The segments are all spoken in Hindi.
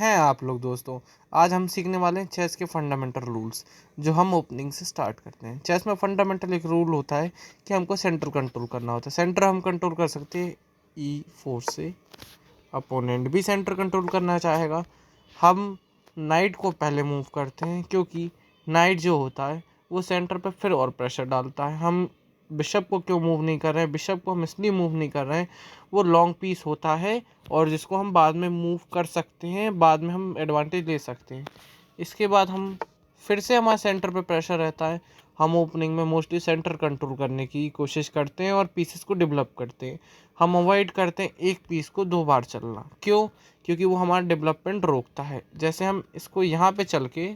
हैं आप लोग दोस्तों। आज हम सीखने वाले हैं चेस के फंडामेंटल रूल्स, जो हम ओपनिंग से स्टार्ट करते हैं। चेस में फंडामेंटल एक रूल होता है कि हमको सेंटर कंट्रोल करना होता है। सेंटर हम कंट्रोल कर सकते हैं E4 से। अपोनेंट भी सेंटर कंट्रोल करना चाहेगा। हम नाइट को पहले मूव करते हैं, क्योंकि नाइट जो होता है वो सेंटर पे फिर और प्रेशर डालता है। हम बिशप को क्यों मूव नहीं कर रहे हैं? बिशप को हम इसलिए मूव नहीं कर रहे हैं, वो लॉन्ग पीस होता है और जिसको हम बाद में मूव कर सकते हैं, बाद में हम एडवांटेज ले सकते हैं। इसके बाद हम फिर से हमारे सेंटर पे प्रेशर रहता है। हम ओपनिंग में मोस्टली सेंटर कंट्रोल करने की कोशिश करते हैं और पीसेस को डेवलप करते हैं। हम अवॉइड करते हैं एक पीस को 2 बार चलना। क्यों? क्योंकि वो हमारा डेवलपमेंट रोकता है। जैसे हम इसको यहाँ पे चल के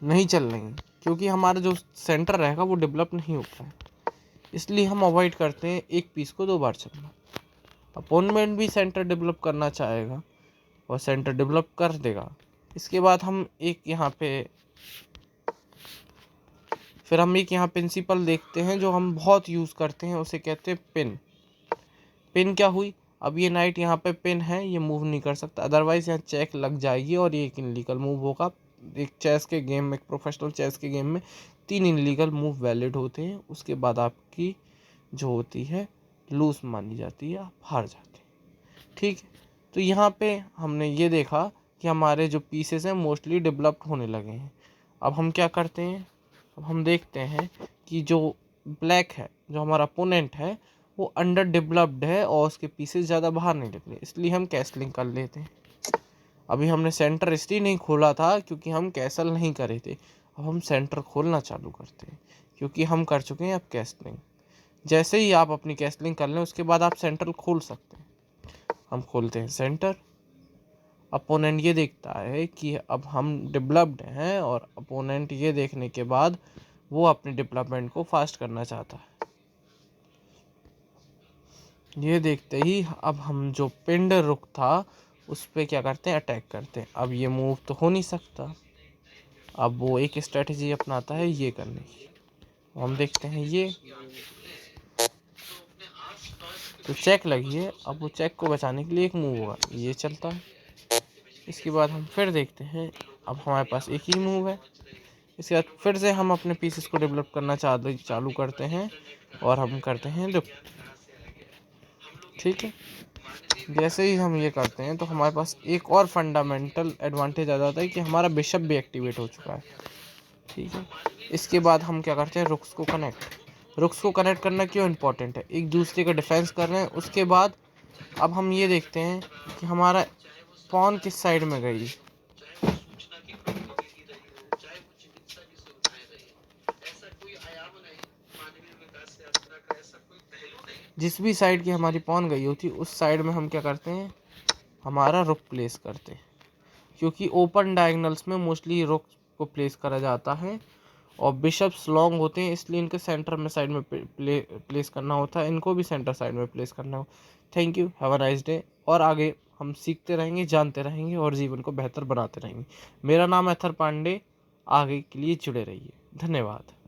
नहीं चल लेंगे, क्योंकि हमारा जो सेंटर रहेगा वो डेवलप नहीं होता है। इसलिए हम अवॉइड करते हैं एक पीस को 2 बार चलना। अपोनेंट भी सेंटर डेवलप करना चाहेगा और सेंटर डेवलप कर देगा। इसके बाद हम एक यहाँ प्रिंसिपल देखते हैं जो हम बहुत यूज़ करते हैं, उसे कहते हैं पिन। पिन क्या हुई? अब ये नाइट यहाँ पे पिन है, ये मूव नहीं कर सकता, अदरवाइज यहाँ चेक लग जाएगी और ये एक इनलीगल मूव होगा। एक चेस के गेम में, एक प्रोफेशनल चेस के गेम में 3 इनलीगल मूव वैलिड होते हैं। उसके बाद आपकी जो होती है लूज मानी जाती है, आप हार जाते हैं। ठीक है, तो यहाँ पे हमने ये देखा कि हमारे जो पीसेस हैं मोस्टली डेवलप्ड होने लगे हैं। अब हम क्या करते हैं? अब हम देखते हैं कि जो ब्लैक है, जो हमारा अपोनेंट है, वो अंडर डेवलप्ड है और उसके पीसेस ज़्यादा बाहर नहीं निकले, इसलिए हम कैसलिंग कर लेते हैं। अभी हमने सेंटर इसलिए नहीं खोला था क्योंकि हम कैसल नहीं करे थे। अब हम सेंटर खोलना चालू करते हैं क्योंकि हम कर चुके हैं अब कैसलिंग। जैसे ही आप अपनी कैसलिंग कर लें, उसके बाद आप सेंटर खोल सकते हैं। हम खोलते हैं सेंटर। अपोनेंट ये देखता है कि अब हम डेवलप्ड हैं और अपोनेंट ये देखने के बाद वो अपने डेवलपमेंट को फास्ट करना चाहता है। ये देखते ही अब हम जो पिंड रुक था उस पर क्या करते हैं? अटैक करते हैं। अब ये मूव तो हो नहीं सकता। अब वो एक स्ट्रेटजी अपनाता है ये करने की। हम देखते हैं ये तो चेक लगी है। अब वो चेक को बचाने के लिए एक मूव होगा, ये चलता है। इसके बाद हम फिर देखते हैं, अब हमारे पास एक ही मूव है। इसके बाद फिर से हम अपने पीसेस को डेवलप करना चालू करते हैं और हम करते हैं रुक। ठीक है, जैसे ही हम ये करते हैं तो हमारे पास एक और फंडामेंटल एडवांटेज आ जाता है कि हमारा बिशप भी एक्टिवेट हो चुका है। ठीक है, इसके बाद हम क्या करते हैं? रुक्स को कनेक्ट। रुक्स को कनेक्ट करना क्यों इम्पोर्टेंट है? एक दूसरे का डिफेंस कर रहे हैं। उसके बाद अब हम ये देखते हैं कि हमारा पॉन किस साइड में गई। जिस भी साइड की हमारी पॉन गई होती उस साइड में हम क्या करते हैं? हमारा रुक प्लेस करते हैं, क्योंकि ओपन डायगोनल्स में मोस्टली रुक को प्लेस करा जाता है और बिशप्स लॉन्ग होते हैं, इसलिए इनके सेंटर में साइड में प्लेस करना होता है। इनको भी सेंटर साइड में प्लेस करना हो। Thank you, have a nice day. और आगे हम सीखते रहेंगे, जानते रहेंगे और जीवन को बेहतर बनाते रहेंगे। मेरा नाम है अथर पांडे। आगे के लिए जुड़े रहिए। धन्यवाद।